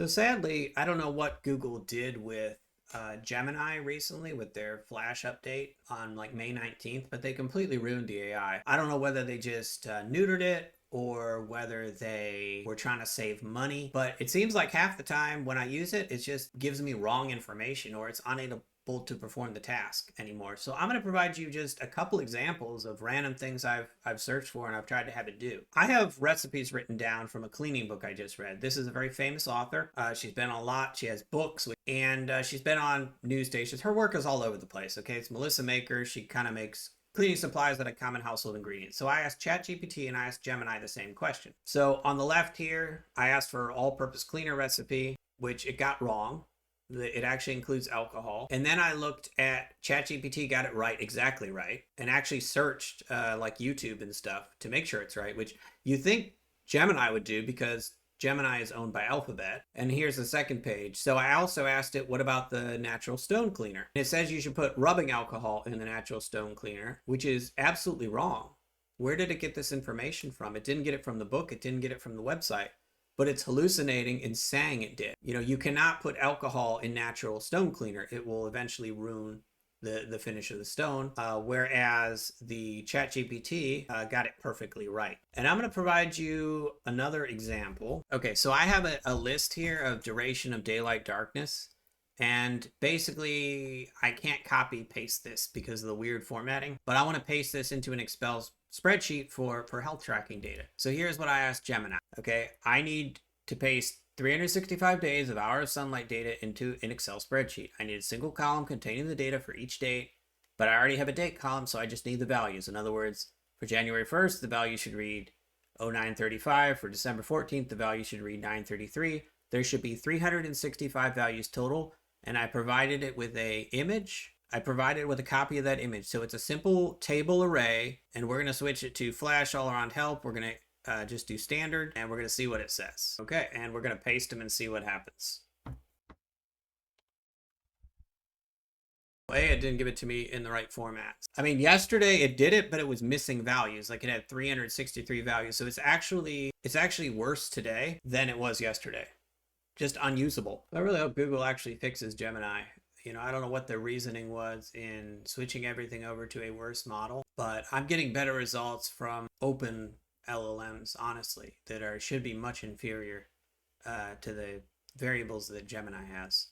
So sadly, I don't know what Google did with Gemini recently with their flash update on like May 19th, but they completely ruined the AI. I don't know whether they just neutered it or whether they were trying to save money, but it seems like half the time when I use it, it just gives me wrong information or it's unable to perform the task anymore. So I'm going to provide you just a couple examples of random things I've searched for and I've tried to have it do. I have recipes written down from a cleaning book I just read. This is a very famous author. She's been on a lot. She has books and she's been on news stations. Her work is all over the place. Okay, it's Melissa Maker. She kind of makes cleaning supplies that are common household ingredients. So I asked ChatGPT and I asked Gemini the same question. So on the left here, I asked for all-purpose cleaner recipe, which it got wrong. It actually includes alcohol. And then I looked at ChatGPT, got it right, exactly right, and actually searched like YouTube and stuff to make sure it's right, which you think Gemini would do because Gemini is owned by Alphabet. And here's the second page. So I also asked it, what about the natural stone cleaner? And it says you should put rubbing alcohol in the natural stone cleaner, which is absolutely wrong. Where did it get this information from? It didn't get it from the book. It didn't get it from the website. But it's hallucinating and saying it did. You know, you cannot put alcohol in natural stone cleaner. It will eventually ruin the finish of the stone, whereas the ChatGPT got it perfectly right. And I'm going to provide you another example. Okay, so I have a list here of duration of daylight darkness. And basically, I can't copy paste this because of the weird formatting, but I want to paste this into an Excel spreadsheet for health tracking data. So here's what I asked Gemini. Okay, I need to paste 365 days of hours sunlight data into an Excel spreadsheet. I need a single column containing the data for each date, but I already have a date column, so I just need the values. In other words, for January 1st, the value should read 0935. For December 14th, the value should read 933. There should be 365 values total, and I provided it with an image. I provided it with a copy of that image. So it's a simple table array, and we're going to switch it to flash all around help. We're going to just do standard, and we're going to see what it says. Okay, and we're going to paste them and see what happens. It didn't give it to me in the right format. I mean, yesterday it did it, but it was missing values. Like it had 363 values. So it's actually worse today than it was yesterday. Just unusable. I really hope Google actually fixes Gemini. You know, I don't know what the reasoning was in switching everything over to a worse model, but I'm getting better results from open LLMs, honestly, that should be much inferior to the variables that Gemini has.